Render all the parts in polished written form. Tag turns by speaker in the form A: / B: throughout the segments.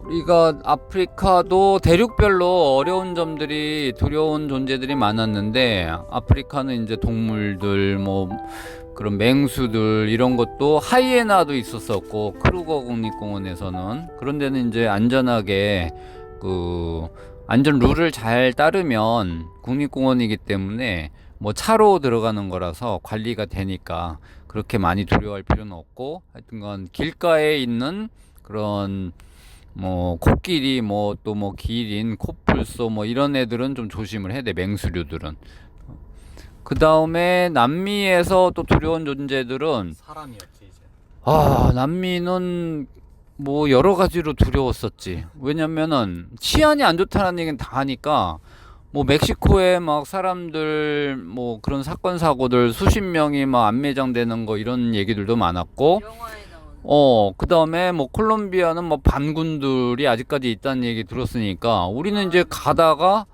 A: 우리가 아프리카도 대륙별로 어려운 점들이 두려운 존재들이 많았는데 아프리카는 이제 동물들 뭐 그런 맹수들 이런 것도 하이에나도 있었었고 크루거 국립공원에서는 그런 데는 이제 안전하게 그 안전 룰을 잘 따르면 국립공원이기 때문에 뭐 차로 들어가는 거라서 관리가 되니까 그렇게 많이 두려워할 필요는 없고 하여튼간 길가에 있는 그런 뭐 코끼리 뭐 또 뭐 기린 코뿔소 뭐 이런 애들은 좀 조심을 해야 돼. 맹수류들은. 그 다음에 남미에서 또 두려운 존재들은
B: 사람이었지 이제.
A: 남미는 뭐 여러 가지로 두려웠었지. 왜냐면은 치안이 안 좋다는 얘기는 다 하니까 뭐 멕시코에 막 사람들 뭐 그런 사건 사고들 수십 명이 막 안매장되는 거 이런 얘기들도 많았고 그 다음에 뭐 콜롬비아는 뭐 반군들이 아직까지 있다는 얘기 들었으니까 우리는 이제 가다가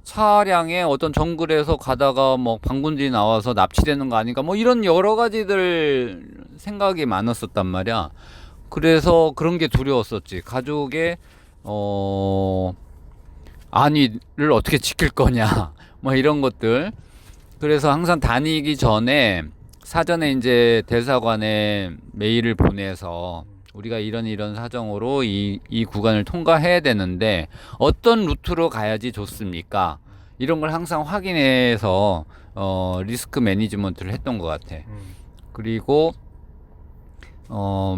A: 차량에 어떤 정글에서 가다가 뭐 반군들이 나와서 납치되는 거 아닌가 뭐 이런 여러 가지들 생각이 많았었단 말이야. 그래서 그런 게 두려웠었지. 가족의 안위를 어떻게 지킬 거냐 뭐 이런 것들. 그래서 항상 다니기 전에 사전에 이제 대사관에 메일을 보내서 우리가 이런 사정으로 이 구간을 통과해야 되는데 어떤 루트로 가야지 좋습니까? 이런 걸 항상 확인해서 리스크 매니지먼트를 했던 것 같아. 그리고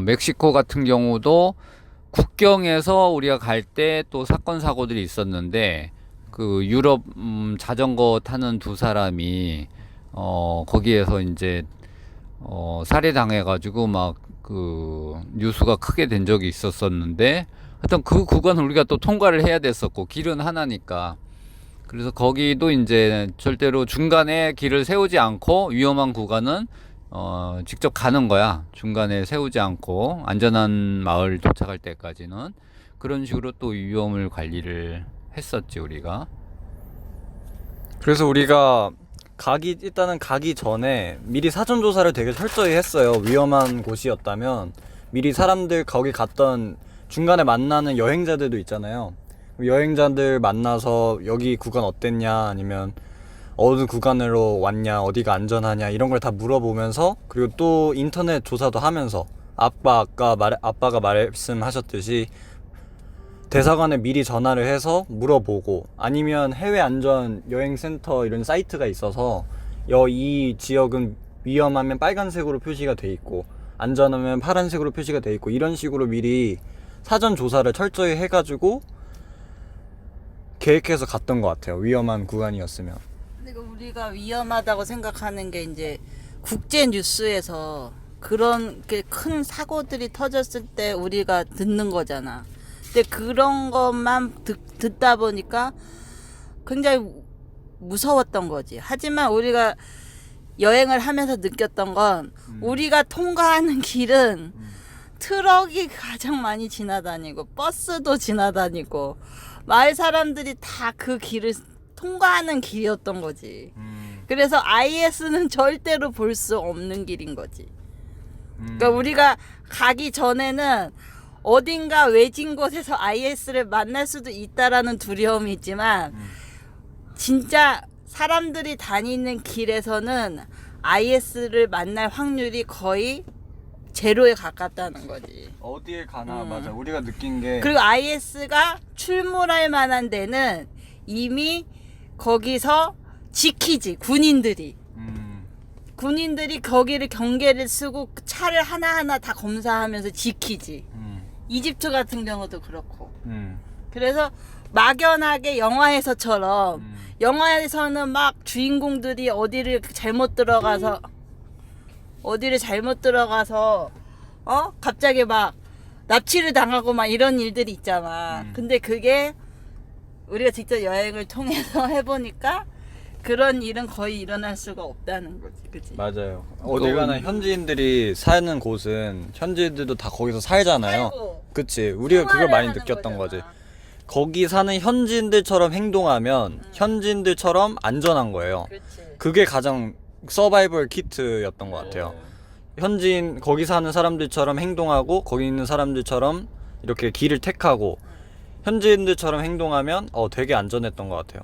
A: 멕시코 같은 경우도 국경에서 우리가 갈 때 또 사건 사고들이 있었는데 그 유럽 자전거 타는 두 사람이 거기에서 이제 살해당해가지고 막 그 뉴스가 크게 된 적이 있었었는데 하여튼 그 구간을 우리가 또 통과를 해야 됐었고 길은 하나니까 그래서 거기도 이제 절대로 중간에 길을 세우지 않고 위험한 구간은 직접 가는 거야. 중간에 세우지 않고 안전한 마을 도착할 때까지는 그런 식으로 또 위험을 관리를 했었지 우리가.
B: 그래서 우리가 일단은 가기 전에 미리 사전 조사를 되게 철저히 했어요. 위험한 곳이었다면 미리 사람들 거기 갔던 중간에 만나는 여행자들도 있잖아요. 여행자들 만나서 여기 구간 어땠냐 아니면 어느 구간으로 왔냐 어디가 안전하냐 이런 걸 다 물어보면서 그리고 또 인터넷 조사도 하면서 아빠가 말씀하셨듯이 대사관에 미리 전화를 해서 물어보고 아니면 해외 안전 여행센터 이런 사이트가 있어서 이 지역은 위험하면 빨간색으로 표시가 돼 있고 안전하면 파란색으로 표시가 돼 있고 이런 식으로 미리 사전 조사를 철저히 해가지고 계획해서 갔던 것 같아요. 위험한 구간이었으면.
C: 근데 우리가 위험하다고 생각하는 게 이제 국제 뉴스에서 그런 큰 사고들이 터졌을 때 우리가 듣는 거잖아. 근데 그런 것만 듣다 보니까 굉장히 무서웠던 거지. 하지만 우리가 여행을 하면서 느꼈던 건 우리가 통과하는 길은 트럭이 가장 많이 지나다니고 버스도 지나다니고 마을 사람들이 다 그 길을 통과하는 길이었던 거지. 그래서 IS는 절대로 볼 수 없는 길인 거지. 그러니까 우리가 가기 전에는 어딘가 외진 곳에서 IS를 만날 수도 있다라는 두려움이 있지만 진짜 사람들이 다니는 길에서는 IS를 만날 확률이 거의 제로에 가깝다는 거지.
B: 어디에 가나 맞아. 우리가 느낀 게
C: 그리고 IS가 출몰할 만한 데는 이미 거기서 지키지 군인들이 거기를 경계를 쓰고 차를 하나하나 다 검사하면서 지키지. 이집트 같은 경우도 그렇고. 그래서 막연하게 영화에서는 막 주인공들이 어디를 잘못 들어가서 갑자기 막 납치를 당하고 막 이런 일들이 있잖아. 근데 그게 우리가 직접 여행을 통해서 해보니까 그런 일은 거의 일어날 수가 없다는 거지, 그치?
B: 맞아요. 어딜 가나 현지인들이 사는 곳은 현지인들도 다 거기서 살잖아요.
C: 살고
B: 그치. 우리가 그걸 많이
C: 하는
B: 느꼈던
C: 거잖아.
B: 거지. 거기 사는 현지인들처럼 행동하면 현지인들처럼 안전한 거예요.
C: 그렇지.
B: 그게 가장 서바이벌 키트였던 것 같아요. 현지인 거기 사는 사람들처럼 행동하고 거기 있는 사람들처럼 이렇게 길을 택하고 현지인들처럼 행동하면 되게 안전했던 것 같아요.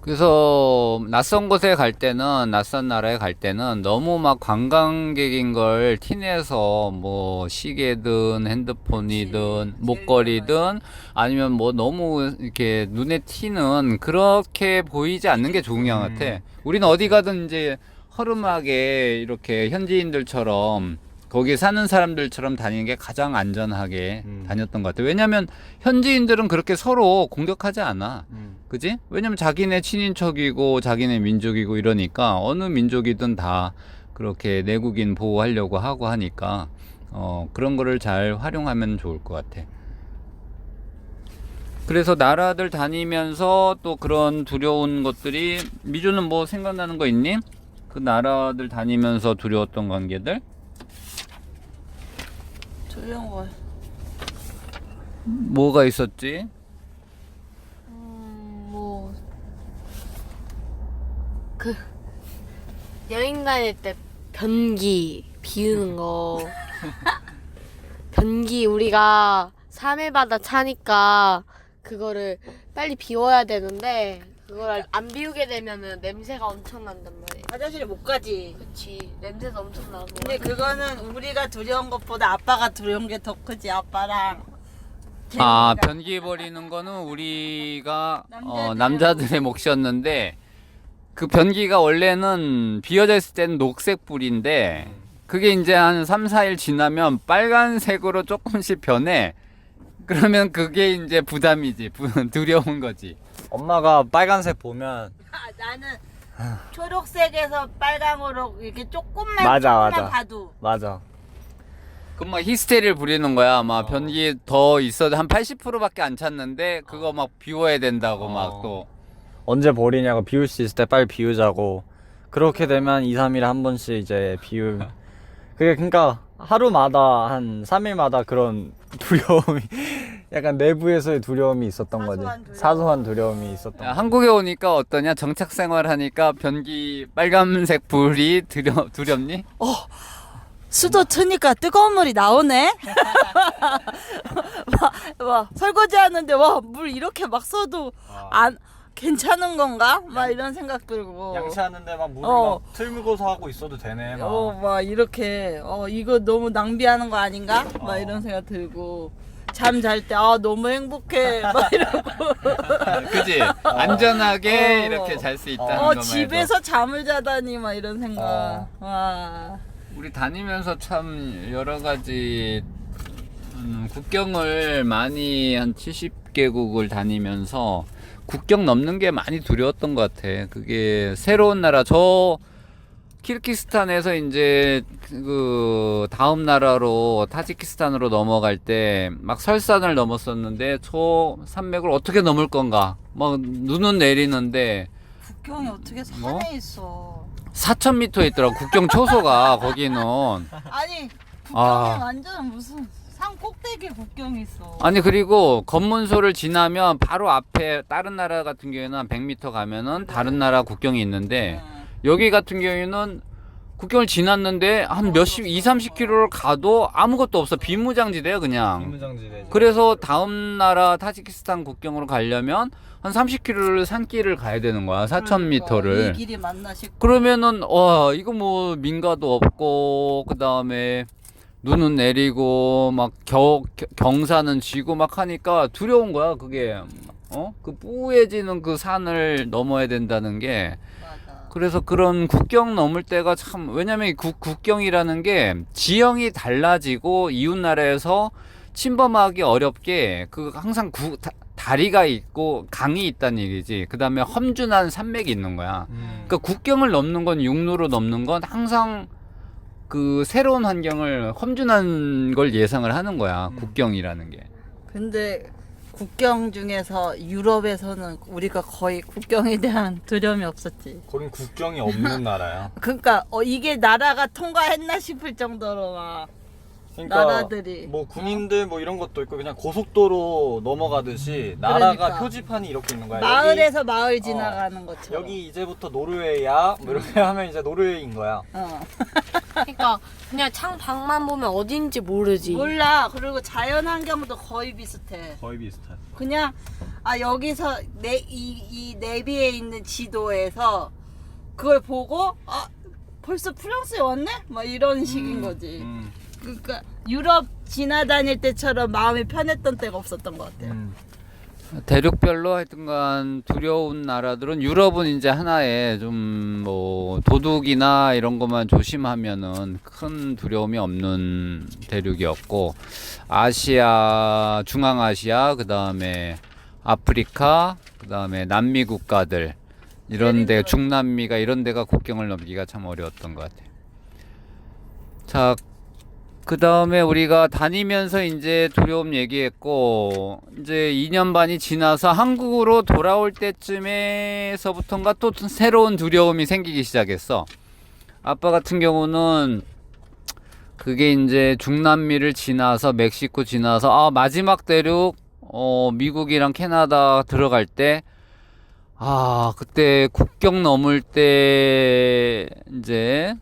A: 그래서 낯선 곳에 갈 때는 낯선 나라에 갈 때는 너무 막 관광객인 걸 티내서 뭐 시계든 핸드폰이든 목걸이든 아니면 뭐 너무 이렇게 눈에 튀는 그렇게 보이지 않는 게 좋은 것 같아. 우리는 어디 가든 이제 허름하게 이렇게 현지인들처럼 거기 사는 사람들처럼 다니는 게 가장 안전하게 다녔던 것 같아. 왜냐면 현지인들은 그렇게 서로 공격하지 않아. 그지? 왜냐면 자기네 친인척이고 자기네 민족이고 이러니까 어느 민족이든 다 그렇게 내국인 보호하려고 하고 하니까 그런 거를 잘 활용하면 좋을 것 같아. 그래서 나라들 다니면서 또 그런 두려운 것들이 미주는 뭐 생각나는 거 있니? 그 나라들 다니면서 두려웠던 관계들?
C: 두려운 거.
A: 뭐가 있었지?
D: 뭐, 여행 다닐 때 변기 비우는 거. 변기 우리가 3일마다 차니까 그거를 빨리 비워야 되는데 그걸 안 비우게 되면은 냄새가 엄청 난단 말이야.
C: 화장실에 못 가지.
D: 그치, 냄새도 엄청 나고.
C: 근데 그거는 우리가 두려운 것보다 아빠가 두려운 게 더 크지. 아빠랑.
A: 아,
C: 걔네가.
A: 변기 버리는 거는 우리가
C: 남자들의
A: 남자들의 몫이었는데 그 변기가 원래는 비어져 있을 때는 녹색 불인데 그게 이제 한 3, 4일 지나면 빨간색으로 조금씩 변해. 그러면 그게 이제 부담이지. 두려운 거지.
B: 엄마가 빨간색 보면
C: 나는 초록색에서 빨강으로 이렇게 조금만
B: 맞아,
C: 조금만
B: 맞아.
C: 봐도
B: 맞아.
A: 그럼 막 히스테리를 부리는 거야. 막 변기 더 있어도 한 80%밖에 안 찼는데 그거 막 비워야 된다고 막 또.
B: 언제 버리냐고 비울 수 있을 때 빨리 비우자고. 그렇게 되면 2, 3일에 한 번씩 이제 그게 그러니까 하루마다 한 3일마다 그런 두려움이 약간 내부에서의 두려움이 있었던 거지.
C: 사소한 두려움.
B: 사소한 두려움이 있었던
A: 야,
B: 거지.
A: 한국에 오니까 어떠냐? 정착 생활하니까 변기 빨간색 불이 두렵니?
C: 수도 트니까 뜨거운 물이 나오네. 와, 설거지 하는데 와, 물 이렇게 막 써도 안 괜찮은 건가? 막 이런 생각 들고.
B: 양치하는데 막 물을
C: 어.
B: 막 틀고서 하고 있어도 되네. 막.
C: 막 이렇게 이거 너무 낭비하는 거 아닌가? 막 이런 생각 들고. 잠 잘 때 너무 행복해. 막 이러고.
A: 그지? 안전하게
C: 어.
A: 이렇게 잘 수 있다는 것만 해도.
C: 집에서 잠을 자다니 막 이런 생각. 와.
A: 우리 다니면서 참 여러 가지 국경을 많이 한 70개국을 다니면서 국경 넘는 게 많이 두려웠던 것 같아. 그게 새로운 나라 키르기스탄에서 이제 그 다음 나라로 타지키스탄으로 넘어갈 때 막 설산을 넘었었는데 저 산맥을 어떻게 넘을 건가? 막 눈은 내리는데
C: 국경이 어떻게 산에
A: 뭐?
C: 있어?
A: 4,000m 있더라. 국경 초소가 거기는.
C: 아니 국경이
A: 아.
C: 완전 무슨 산 꼭대기에 국경이 있어.
A: 아니 그리고 검문소를 지나면 바로 앞에 다른 나라 같은 경우에는 한 100m 가면은 다른 나라 국경이 있는데 여기 같은 경우에는 국경을 지났는데 한 2, 30km를 가도 아무것도 없어. 비무장지대야 그냥.
B: 비무장지대지.
A: 그래서 다음 나라 타지키스탄 국경으로 가려면 한 30km를 산길을 가야 되는 거야. 4,000m를.
C: 이 길이 맞나 싶고.
A: 그러면은 이거 뭐 민가도 없고 그다음에 눈은 내리고 막 경사는 지고 막 하니까 두려운 거야. 그게 그 뿌얘지는 그 산을 넘어야 된다는 게.
C: 맞아.
A: 그래서 그런 국경 넘을 때가 참, 왜냐면 이 국경이라는 게 지형이 달라지고 이웃 나라에서 침범하기 어렵게 그 항상 다리가 있고 강이 있다는 얘기지. 그 다음에 험준한 산맥이 있는 거야. 그러니까 국경을 넘는 건 육로로 넘는 건 항상 그 새로운 환경을 험준한 걸 예상을 하는 거야. 국경이라는 게.
C: 근데 국경 중에서 유럽에서는 우리가 거의 국경에 대한 두려움이 없었지.
B: 거긴 국경이 없는 나라야.
C: 그러니까 이게 나라가 통과했나 싶을 정도로 막
B: 그러니까
C: 나라들이.
B: 뭐 군인들 뭐 이런 것도 있고 그냥 고속도로 넘어가듯이 나라가
C: 그러니까.
B: 표지판이 이렇게 있는 거야.
C: 마을에서 마을 지나가는 것처럼.
B: 여기 이제부터 노르웨이야. 뭐 이렇게 하면 이제 노르웨이인 거야.
D: 그러니까 그냥 창밖만 보면 어딘지 모르지.
C: 몰라. 그리고 자연 환경도 거의 비슷해.
B: 거의 비슷해.
C: 그냥 여기서 이 내비에 있는 지도에서 그걸 보고 벌써 프랑스에 왔네? 막 이런 식인 거지. 그러니까 유럽 지나다닐 때처럼 마음이 편했던 때가 없었던 것 같아요.
A: 대륙별로 하여튼간 두려운 나라들은 유럽은 이제 하나의 좀 뭐 도둑이나 이런 것만 조심하면은 큰 두려움이 없는 대륙이었고, 아시아, 중앙아시아, 그 다음에 아프리카, 그 다음에 남미 국가들 이런 데, 중남미가 이런 데가 국경을 넘기가 참 어려웠던 것 같아요. 자, 그 다음에 우리가 다니면서 이제 두려움 얘기했고, 이제 2년 반이 지나서 한국으로 돌아올 때쯤에서부터인가 또 새로운 두려움이 생기기 시작했어. 아빠 같은 경우는 그게 이제 중남미를 지나서 멕시코 지나서 마지막 대륙 미국이랑 캐나다 들어갈 때, 그때 국경 넘을 때 이제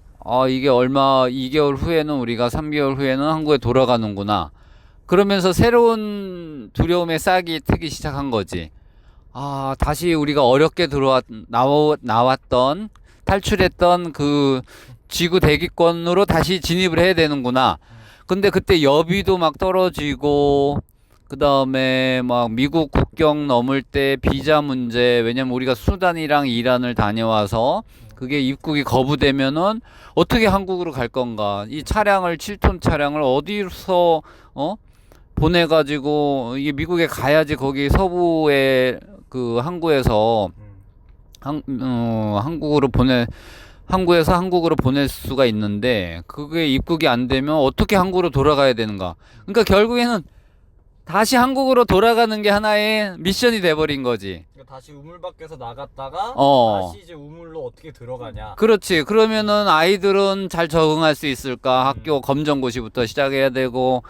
A: 이게 얼마 2개월 후에는 우리가 3개월 후에는 한국에 돌아가는구나. 그러면서 새로운 두려움의 싹이 트기 시작한 거지. 다시 우리가 어렵게 나왔던 탈출했던 그 지구 대기권으로 다시 진입을 해야 되는구나. 근데 그때 여비도 막 떨어지고, 그 다음에 막 미국 국경 넘을 때 비자 문제, 왜냐면 우리가 수단이랑 이란을 다녀와서 그게 입국이 거부되면은 어떻게 한국으로 갈 건가? 이 차량을 7톤 차량을 어디서 보내가지고 이게 미국에 가야지 거기 서부의 그 항구에서 항구에서 한국으로 보낼 수가 있는데 그게 입국이 안 되면 어떻게 한국으로 돌아가야 되는가? 그러니까 결국에는 다시 한국으로 돌아가는 게 하나의 미션이 돼버린 거지.
B: 그러니까 다시 우물 밖에서 나갔다가 다시 이제 우물로 어떻게 들어가냐.
A: 그렇지. 그러면은 아이들은 잘 적응할 수 있을까? 학교 검정고시부터 시작해야 되고,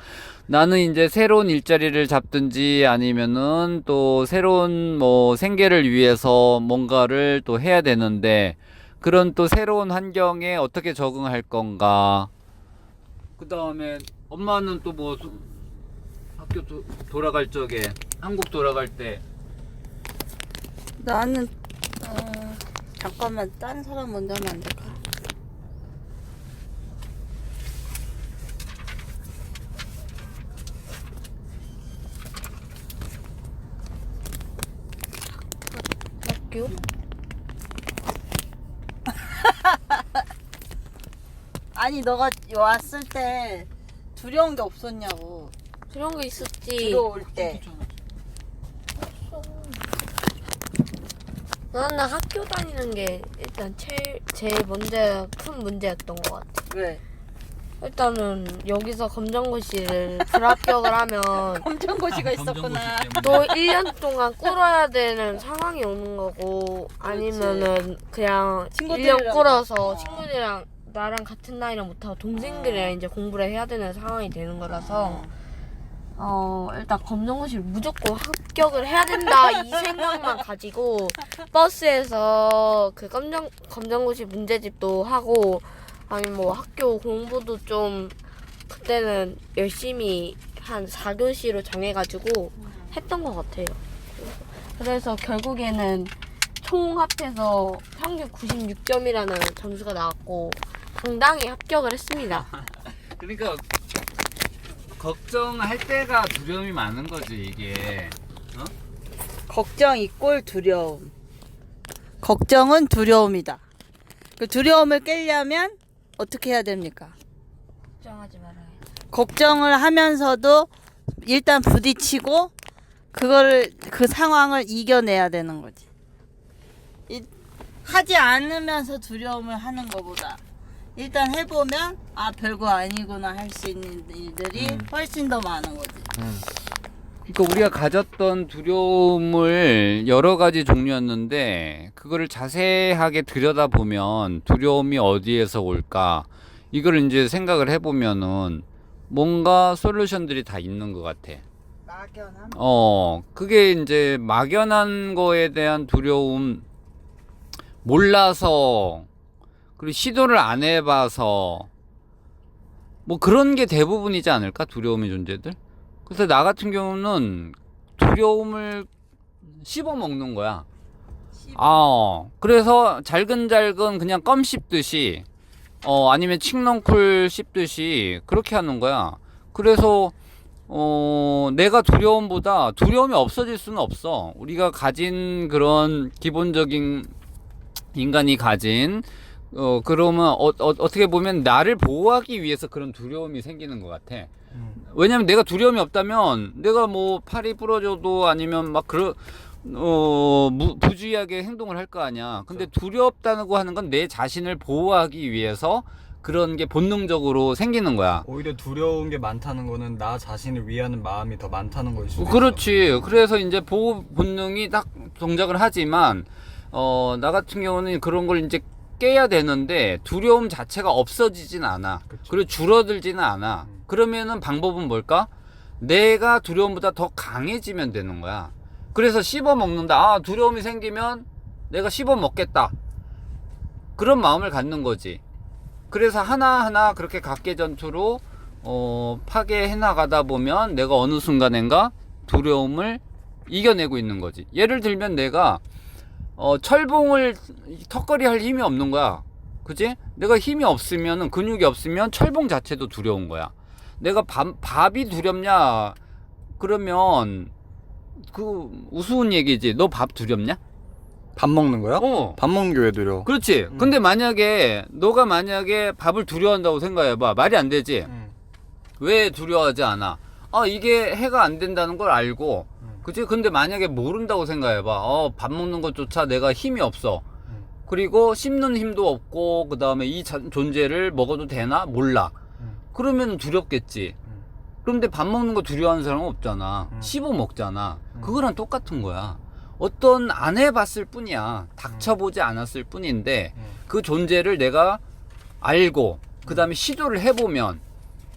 A: 나는 이제 새로운 일자리를 잡든지 아니면은 또 새로운 뭐 생계를 위해서 뭔가를 또 해야 되는데, 그런 또 새로운 환경에 어떻게 적응할 건가? 그 다음에 엄마는 또 뭐 학교 돌아갈 적에, 한국 돌아갈 때
C: 나는 잠깐만 다른 사람 먼저 하면 안 될까?
D: 학교?
C: 아니 너가 왔을 때 두려운 게 없었냐고.
D: 그런 게 있었지.
C: 들어올 때.
D: 나는 학교 다니는 게 일단 제일 먼저 큰 문제였던 것 같아.
C: 왜?
D: 일단은 여기서 검정고시를 불합격을 하면
C: 검정고시가 있었구나.
D: 또 1년 동안 꿇어야 되는 상황이 오는 거고, 아니면은 그냥
C: 친구들이랑
D: 1년 꿇어서 친구들이랑 나랑 같은 나이랑 못하고 동생들이랑 이제 공부를 해야 되는 상황이 되는 거라서 일단 검정고시를 무조건 합격을 해야 된다 이 생각만 가지고 버스에서 그 검정고시 문제집도 하고, 아니면 뭐 학교 공부도 좀 그때는 열심히 한 4교시로 정해가지고 했던 것 같아요. 그래서 결국에는 총 합해서 평균 96점이라는 점수가 나왔고 당당히 합격을 했습니다.
A: 그러니까 걱정할 때가 두려움이 많은 거지 이게.
C: 걱정 이꼴 두려움. 걱정은 두려움이다. 그 두려움을 깨려면 어떻게 해야 됩니까?
D: 걱정하지 말아요.
C: 걱정을 하면서도 일단 부딪히고 그 상황을 이겨내야 되는 거지. 하지 않으면서 두려움을 하는 것보다 일단 해보면 별거 아니구나 할 수 있는 일들이 훨씬 더 많은 거지.
A: 그러니까 우리가 가졌던 두려움을 여러 가지 종류였는데 그거를 자세하게 들여다보면 두려움이 어디에서 올까 이걸 이제 생각을 해보면은 뭔가 솔루션들이 다 있는 것 같아.
C: 막연함.
A: 그게 이제 막연한 거에 대한 두려움, 몰라서, 그리고 시도를 안 해봐서, 뭐 그런 게 대부분이지 않을까? 두려움의 존재들? 그래서 나 같은 경우는 두려움을 씹어 먹는 거야. 그래서 잘근잘근 그냥 껌 씹듯이, 아니면 칡넝쿨 씹듯이 그렇게 하는 거야. 그래서, 내가 두려움보다 두려움이 없어질 수는 없어. 우리가 가진 그런 기본적인 인간이 가진, 그러면 어떻게 보면 나를 보호하기 위해서 그런 두려움이 생기는 것 같아. 왜냐면 내가 두려움이 없다면 내가 뭐 팔이 부러져도 아니면 막 부주의하게 행동을 할 거 아니야. 근데 두렵다고 하는 건 내 자신을 보호하기 위해서 그런 게 본능적으로 생기는 거야.
B: 오히려 두려운 게 많다는 거는 나 자신을 위하는 마음이 더 많다는 거일 수도 있어.
A: 그렇지. 그래서 이제 보호 본능이 딱 동작을 하지만 나 같은 경우는 그런 걸 이제 깨야 되는데 두려움 자체가 없어지진 않아.
B: 그쵸.
A: 그리고 줄어들지는 않아. 그러면은 방법은 뭘까? 내가 두려움보다 더 강해지면 되는 거야. 그래서 씹어 먹는다. 두려움이 생기면 내가 씹어 먹겠다. 그런 마음을 갖는 거지. 그래서 하나하나 그렇게 각개전투로 파괴해 나가다 보면 내가 어느 순간인가 두려움을 이겨내고 있는 거지. 예를 들면 내가 철봉을 턱걸이 할 힘이 없는 거야. 그치? 내가 힘이 없으면, 근육이 없으면 철봉 자체도 두려운 거야. 내가 밥이 두렵냐? 그러면 그 우스운 얘기지. 너 밥 두렵냐?
B: 밥 먹는 거야? 밥 먹는 게 왜 두려워?
A: 그렇지. 근데 만약에 너가 밥을 두려워한다고 생각해봐. 말이 안 되지. 왜 두려워하지 않아? 이게 해가 안 된다는 걸 알고, 그치? 근데 만약에 모른다고 생각해봐. 밥 먹는 것조차 내가 힘이 없어. 그리고 씹는 힘도 없고, 그 다음에 이 존재를 먹어도 되나? 몰라. 그러면 두렵겠지. 그런데 밥 먹는 거 두려워하는 사람은 없잖아. 씹어 먹잖아. 그거랑 똑같은 거야. 안 해봤을 뿐이야. 닥쳐보지 않았을 뿐인데, 그 존재를 내가 알고, 그 다음에 시도를 해보면,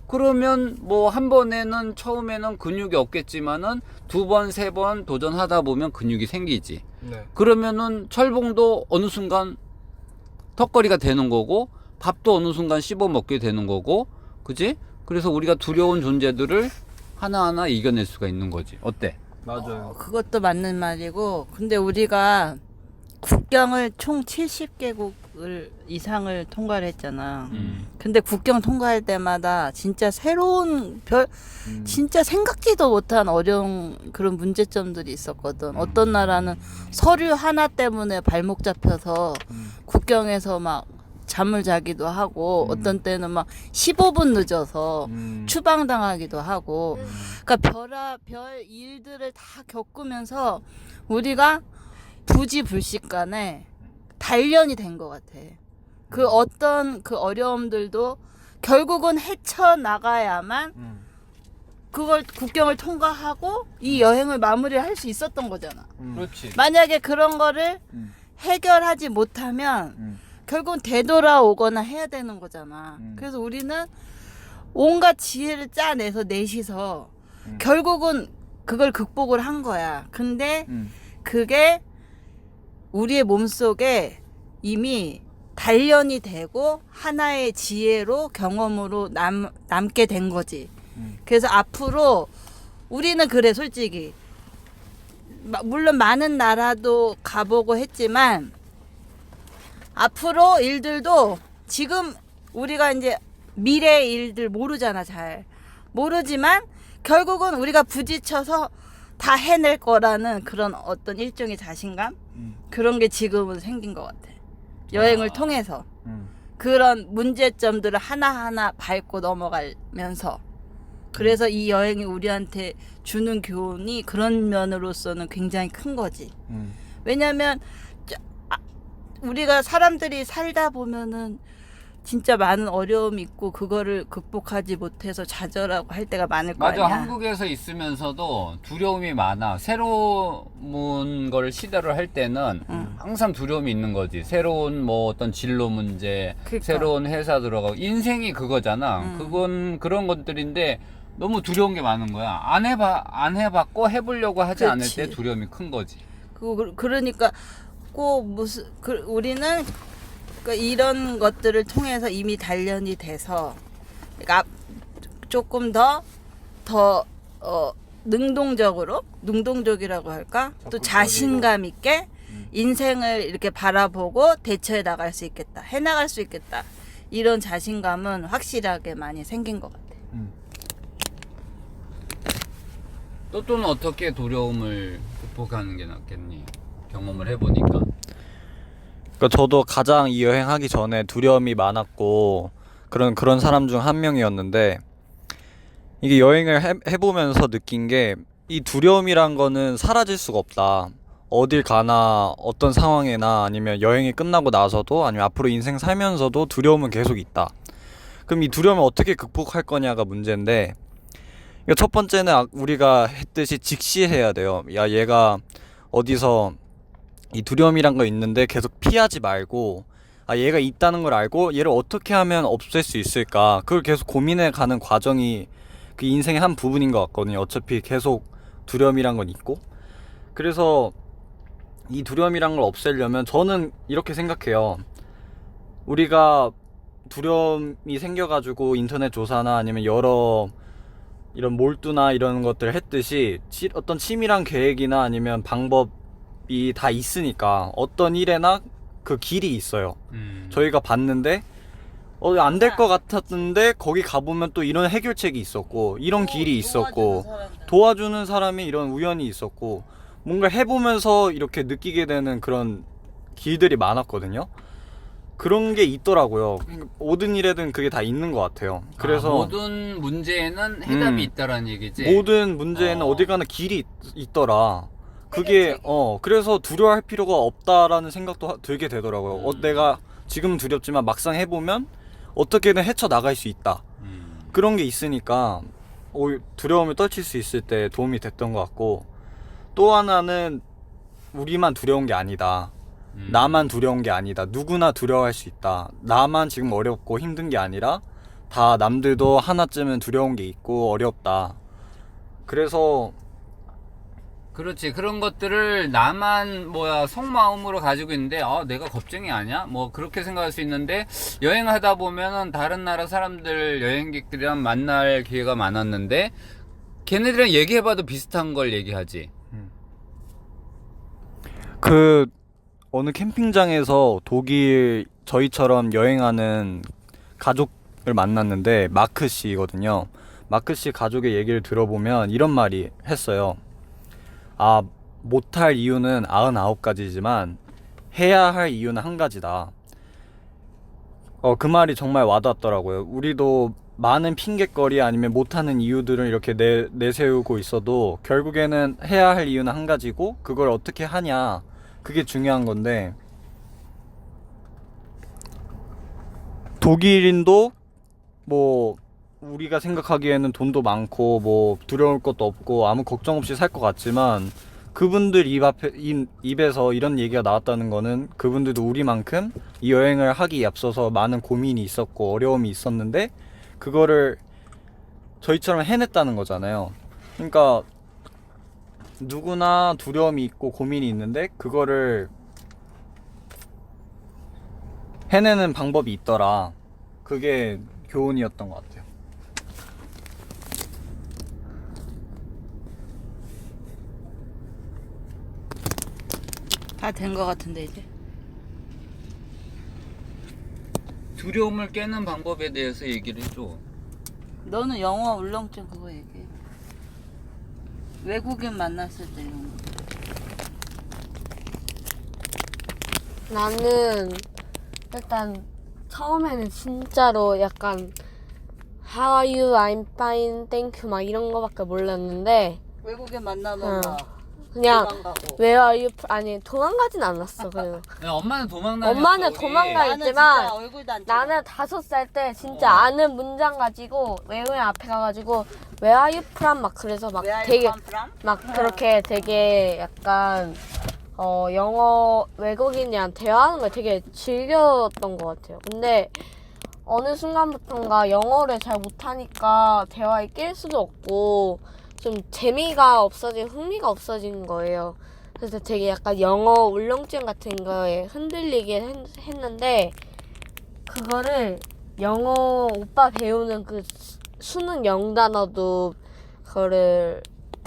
A: 그러면 뭐 한 번에는 처음에는 근육이 없겠지만은 두 번, 세 번 도전하다 보면 근육이 생기지.
B: 네.
A: 그러면은 철봉도 어느 순간 턱걸이가 되는 거고, 밥도 어느 순간 씹어 먹게 되는 거고, 그지? 그래서 우리가 두려운 존재들을 하나하나 이겨낼 수가 있는 거지. 어때?
B: 맞아요.
C: 그것도 맞는 말이고, 근데 우리가 국경을 총 70개국을 이상을 통과를 했잖아. 근데 국경 통과할 때마다 진짜 새로운 진짜 생각지도 못한 어려운 그런 문제점들이 있었거든. 어떤 나라는 서류 하나 때문에 발목 잡혀서 국경에서 막 잠을 자기도 하고, 어떤 때는 막 15분 늦어서 추방당하기도 하고, 그러니까 별 일들을 다 겪으면서 우리가 부지불식간에 단련이 된 것 같아. 그 어떤 그 어려움들도 결국은 헤쳐나가야만 그걸 국경을 통과하고 이 여행을 마무리할 수 있었던 거잖아.
A: 그렇지.
C: 만약에 그런 거를 해결하지 못하면 결국은 되돌아오거나 해야 되는 거잖아. 그래서 우리는 온갖 지혜를 짜내서 넷이서 결국은 그걸 극복을 한 거야. 근데 그게 우리의 몸속에 이미 단련이 되고 하나의 지혜로 경험으로 남게 된 거지. 그래서 앞으로 우리는 그래, 솔직히 물론 많은 나라도 가보고 했지만 앞으로 일들도 지금 우리가 이제 미래의 일들 모르잖아. 잘 모르지만 결국은 우리가 부딪혀서 다 해낼 거라는 그런 어떤 일종의 자신감, 그런 게 지금은 생긴 것 같아. 여행을 통해서 그런 문제점들을 하나하나 밟고 넘어가면서. 그래서 이 여행이 우리한테 주는 교훈이 그런 면으로서는 굉장히 큰 거지. 왜냐면 우리가 사람들이 살다 보면은 진짜 많은 어려움이 있고 그거를 극복하지 못해서 좌절하고 할 때가 많을 거
A: 맞아.
C: 아니야.
A: 한국에서 있으면서도 두려움이 많아. 새로운 걸 시도를 할 때는 항상 두려움이 있는 거지. 새로운 뭐 어떤 진로 문제,
C: 그러니까.
A: 새로운 회사 들어가고 인생이 그거잖아. 그건 그런 것들인데 너무 두려운 게 많은 거야. 안 해봤고 해보려고 하지 않을
C: 그치.
A: 때 두려움이 큰 거지.
C: 그러니까 꼭 무슨 우리는 그러니까 이런 것들을 통해서 이미 단련이 돼서 그러니까 조금 더 능동적이라고 할까? 또 자신감 있게 인생을 이렇게 바라보고 대처해 나갈 수 있겠다. 해 나갈 수 있겠다. 이런 자신감은 확실하게 많이 생긴 것 같아.
A: 또는 어떻게 두려움을 극복하는 게 낫겠니? 경험을 해보니까.
B: 그러니까 저도 가장 이 여행하기 전에 두려움이 많았고 그런 사람 중 한 명이었는데 이게 여행을 해보면서 느낀 게 이 두려움이란 거는 사라질 수가 없다. 어딜 가나 어떤 상황이나 아니면 여행이 끝나고 나서도 아니면 앞으로 인생 살면서도 두려움은 계속 있다. 그럼 이 두려움을 어떻게 극복할 거냐가 문제인데 그러니까 첫 번째는 우리가 했듯이 직시해야 돼요. 야, 얘가 어디서 이 두려움이란 거 있는데 계속 피하지 말고 얘가 있다는 걸 알고 얘를 어떻게 하면 없앨 수 있을까 그걸 계속 고민해 가는 과정이 그 인생의 한 부분인 것 같거든요. 어차피 계속 두려움이란 건 있고 그래서 이 두려움이란 걸 없애려면 저는 이렇게 생각해요. 우리가 두려움이 생겨가지고 인터넷 조사나 아니면 여러 이런 몰두나 이런 것들을 했듯이 어떤 치밀한 계획이나 아니면 방법이 다 있으니까 어떤 일에나 그 길이 있어요. 저희가 봤는데 안 될 것 같았는데 거기 가보면 또 이런 해결책이 있었고 이런 길이 있었고 도와주는 사람이 이런 우연이 있었고 뭔가 해보면서 이렇게 느끼게 되는 그런 길들이 많았거든요. 그런 게 있더라고요. 모든 일에든 그게 다 있는 것 같아요. 그래서
A: 모든 문제에는 해답이 있다라는 얘기지.
B: 모든 문제에는 어디 가나 길이 있더라. 그게 그래서 두려워할 필요가 없다라는 생각도 들게 되더라고요. 내가 지금 두렵지만 막상 해보면 어떻게든 헤쳐나갈 수 있다. 그런 게 있으니까 두려움을 떨칠 수 있을 때 도움이 됐던 것 같고 또 하나는 우리만 두려운 게 아니다. 나만 두려운 게 아니다. 누구나 두려워할 수 있다. 나만 지금 어렵고 힘든 게 아니라 다 남들도 하나쯤은 두려운 게 있고 어렵다. 그래서
A: 그렇지. 그런 것들을 나만 속마음으로 가지고 있는데 내가 겁쟁이 아니야? 뭐 그렇게 생각할 수 있는데 여행하다 보면은 다른 나라 사람들 여행객들이랑 만날 기회가 많았는데 걔네들이랑 얘기해봐도 비슷한 걸 얘기하지.
B: 어느 캠핑장에서 독일 저희처럼 여행하는 가족을 만났는데 마크 씨거든요. 마크 씨 가족의 얘기를 들어보면 이런 말이 했어요. 못할 이유는 99가지지만 해야 할 이유는 한 가지다. 그 말이 정말 와닿았더라고요. 우리도 많은 핑곗거리 아니면 못하는 이유들을 이렇게 내세우고 있어도 결국에는 해야 할 이유는 한 가지고 그걸 어떻게 하냐 그게 중요한 건데 독일인도 우리가 생각하기에는 돈도 많고 두려울 것도 없고 아무 걱정 없이 살 것 같지만 그분들 입에서 이런 얘기가 나왔다는 거는 그분들도 우리만큼 이 여행을 하기에 앞서서 많은 고민이 있었고 어려움이 있었는데 그거를 저희처럼 해냈다는 거잖아요. 그러니까 누구나 두려움이 있고 고민이 있는데 그거를 해내는 방법이 있더라. 그게 교훈이었던 것 같아요.
C: 다 된 것 같은데 이제.
A: 두려움을 깨는 방법에 대해서 얘기를 해줘.
C: 너는 영어 울렁증 그거 얘기해. 외국인 만났을 때 이런 거.
D: 나는 일단 처음에는 진짜로 약간 How are you? I'm fine, thank you 막 이런 거밖에 몰랐는데
C: 외국인 만나면
D: 그냥
C: 도망가고.
D: Where are you? 아니 도망가진 않았어. 그냥
A: 야, 엄마는 도망다녔어.
D: 엄마는
A: 우리.
D: 도망가-
C: 나는
D: 있지만
C: 진짜 얼굴도 안 찍어.
D: 나는 5살 때 진짜 아는 문장 가지고 외국인 앞에 가가지고 Where are you from? 막 그래서 막
C: Where are you
D: 되게
C: come from?
D: 막 그렇게 되게 약간 영어 외국인이랑 대화하는 걸 되게 즐겼던 것 같아요. 근데 어느 순간부터인가 영어를 잘 못하니까 대화에 낄 수도 없고 좀 재미가 없어진 흥미가 없어진 거예요. 그래서 되게 약간 영어 울렁증 같은 거에 흔들리긴 했는데 그거를 영어 오빠 배우는 그 수능 영단어도 그거를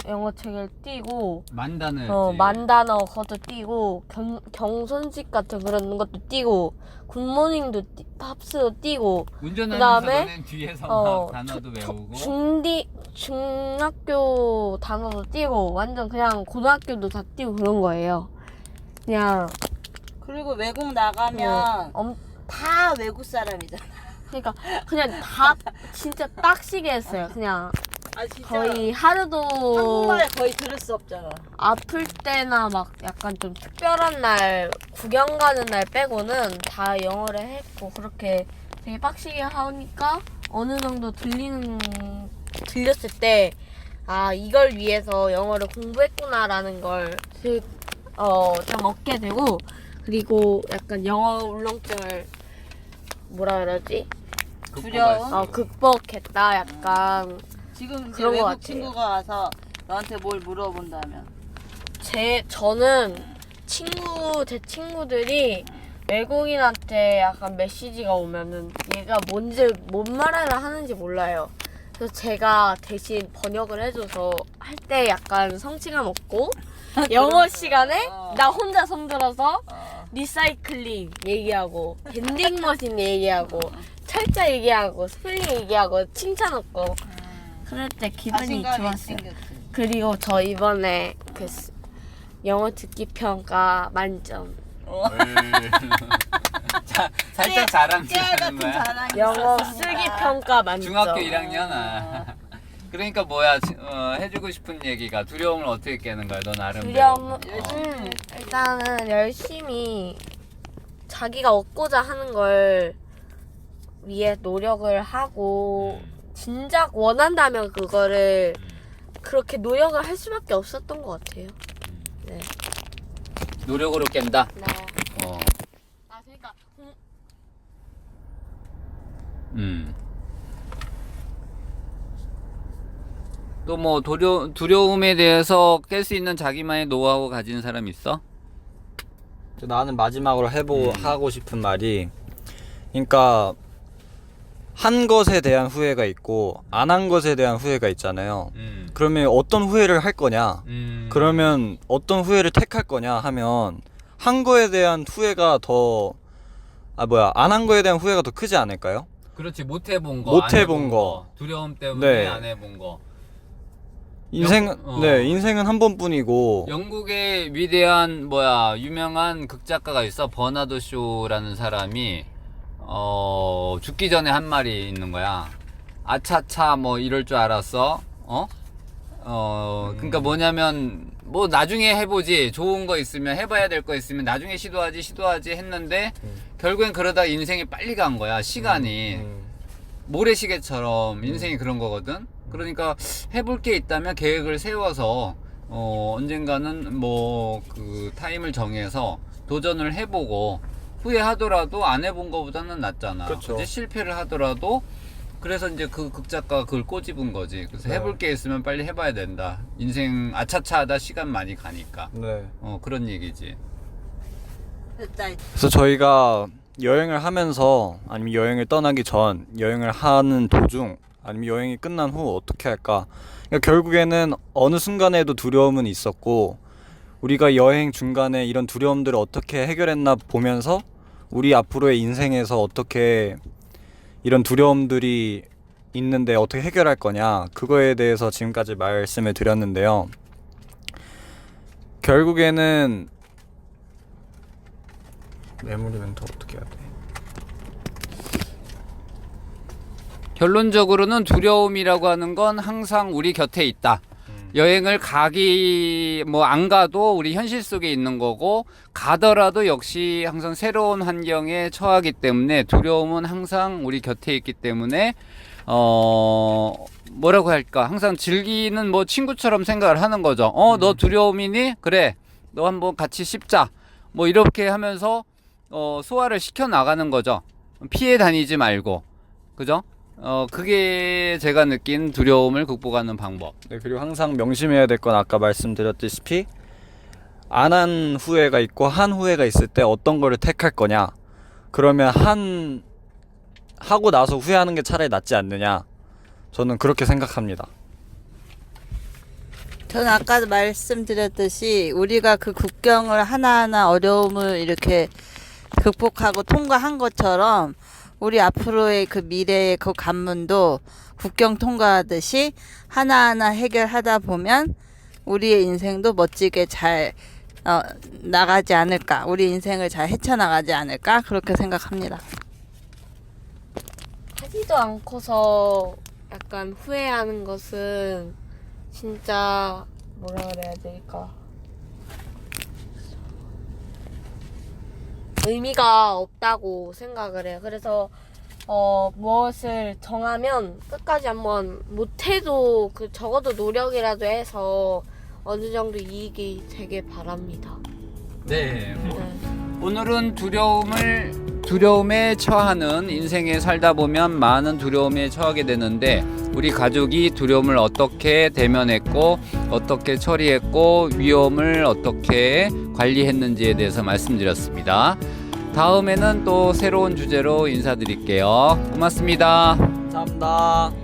D: 영어책을 띄고
A: 만단을.
D: 만단어 그것도 띄고 경손식 같은 그런 것도 띄고 굿모닝도 팝스도 띄고
A: 운전하면서
D: 그다음에,
A: 너는 뒤에서 막 단어도 외우고.
D: 중학교 단어도 띄고 완전 그냥 고등학교도 다 띄고 그런 거예요. 그냥
C: 그리고 외국 나가면 다 외국 사람이잖아.
D: 그러니까 그냥 다 진짜 빡시게 했어요. 그냥
C: 아 진짜.
D: 거의 하루도
C: 한국말 거의 들을 수 없잖아.
D: 아플 때나 막 약간 좀 특별한 날 구경 가는 날 빼고는 다 영어를 했고 그렇게 되게 빡시게 하니까 어느 정도 들렸을 때 아 이걸 위해서 영어를 공부했구나라는 걸 좀 얻게 되고 그리고 약간 영어 울렁증을 뭐라 그러지?
C: 두려움?
D: 극복했다 약간
C: 지금 이제
D: 그런 것
C: 외국
D: 같아요.
C: 친구가 와서 너한테 뭘 물어본다면
D: 저는 제 친구들이 외국인한테 약간 메시지가 오면은 얘가 뭔 말을 하는지 몰라요. 그래서 제가 대신 번역을 해줘서 할 때 약간 성취감 없고 영어 시간에 나 혼자 손들어서 리사이클링 얘기하고 밴딩머신 얘기하고 철자 얘기하고 스펠링 얘기하고 칭찬 얻고 그럴 때 기분이
C: 자신감이
D: 좋았어요.
C: 생겼지.
D: 그리고 저 이번에 영어 듣기 평가 만점.
A: 살짝 자랑
C: 깨알
A: 하는
C: 같은
A: 거야.
C: 자랑이
D: 영어
C: 있었습니다.
D: 쓰기 평가 만점.
A: 중학교 1학년. 그러니까 뭐야 해주고 싶은 얘기가 두려움을 어떻게 깨는 거야? 너 나름대로.
D: 두려움. 일단은 열심히 자기가 얻고자 하는 걸 위해 노력을 하고 진작 원한다면 그거를 그렇게 노력을 할 수밖에 없었던 것 같아요. 네.
A: 노력으로 깬다.
D: 네.
A: 어.
D: 그러니까
A: 또 뭐 두려움에 대해서 깰 수 있는 자기만의 노하우 가진 사람 있어?
B: 나는 마지막으로 하고 싶은 말이, 그러니까 한 것에 대한 후회가 있고 안 한 것에 대한 후회가 있잖아요. 그러면 어떤 후회를 할 거냐? 그러면 어떤 후회를 택할 거냐 하면 한 거에 대한 후회가 안 한 거에 대한 후회가 더 크지 않을까요?
A: 그렇지, 못 해본 거.
B: 못
A: 안
B: 해본
A: 해본
B: 거.
A: 두려움 때문에
B: 네.
A: 안 해본 거.
B: 인생은 한 번뿐이고.
A: 영국의 위대한 유명한 극작가가 있어. 버나드 쇼라는 사람이 죽기 전에 한 말이 있는 거야. 아차차 뭐 이럴 줄 알았어. 그러니까 뭐냐면 뭐 나중에 해보지. 좋은 거 있으면 해봐야 될 거 있으면 나중에 시도하지 했는데 결국엔 그러다 인생이 빨리 간 거야. 시간이 모래시계처럼 인생이 그런 거거든. 그러니까 해볼 게 있다면 계획을 세워서 언젠가는 뭐 그 타임을 정해서 도전을 해보고 후회하더라도 안 해본 거보다는 낫잖아.
B: 그쵸.
A: 이제 실패를 하더라도 그래서 이제 그 극작가가 그걸 꼬집은 거지. 그래서
B: 네.
A: 해볼 게 있으면 빨리 해봐야 된다. 인생 아차차하다 시간 많이 가니까.
B: 네.
A: 그런 얘기지.
B: 그래서 저희가 여행을 하면서 아니면 여행을 떠나기 전, 여행을 하는 도중, 아니면 여행이 끝난 후 어떻게 할까? 그러니까 결국에는 어느 순간에도 두려움은 있었고 우리가 여행 중간에 이런 두려움들을 어떻게 해결했나 보면서 우리 앞으로의 인생에서 어떻게 이런 두려움들이 있는데 어떻게 해결할 거냐, 그거에 대해서 지금까지 말씀을 드렸는데요. 결국에는 메모리 멘트 어떻게 해야 돼?
A: 결론적으로는 두려움이라고 하는 건 항상 우리 곁에 있다. 여행을 가기 뭐 안 가도 우리 현실 속에 있는 거고, 가더라도 역시 항상 새로운 환경에 처하기 때문에 두려움은 항상 우리 곁에 있기 때문에 뭐라고 할까, 항상 즐기는 뭐 친구처럼 생각을 하는 거죠. 너 두려움이니? 그래, 너 한번 같이 씹자, 뭐 이렇게 하면서 소화를 시켜 나가는 거죠. 피해 다니지 말고, 그죠? 그게 제가 느낀 두려움을 극복하는 방법.
B: 네, 그리고 항상 명심해야 될 건 아까 말씀드렸다시피 안 한 후회가 있고 한 후회가 있을 때 어떤 거를 택할 거냐. 그러면 하고 나서 후회하는 게 차라리 낫지 않느냐. 저는 그렇게 생각합니다.
C: 저는 아까 말씀드렸듯이 우리가 그 국경을 하나하나 어려움을 이렇게 극복하고 통과한 것처럼 우리 앞으로의 그 미래의 그 관문도 국경 통과하듯이 하나하나 해결하다 보면 우리의 인생도 멋지게 잘 나가지 않을까, 우리 인생을 잘 헤쳐나가지 않을까, 그렇게 생각합니다.
D: 하지도 않고서 약간 후회하는 것은 진짜 뭐라 그래야 될까, 의미가 없다고 생각을 해요. 그래서 무엇을 정하면 끝까지 한번 못해도 적어도 노력이라도 해서 어느 정도 이익이 되길 바랍니다.
A: 네.
D: 네.
A: 오늘은 두려움에 처하는 인생에 살다 보면 많은 두려움에 처하게 되는데, 우리 가족이 두려움을 어떻게 대면했고 어떻게 처리했고 위험을 어떻게 관리했는지에 대해서 말씀드렸습니다. 다음에는 또 새로운 주제로 인사드릴게요. 고맙습니다.
B: 감사합니다.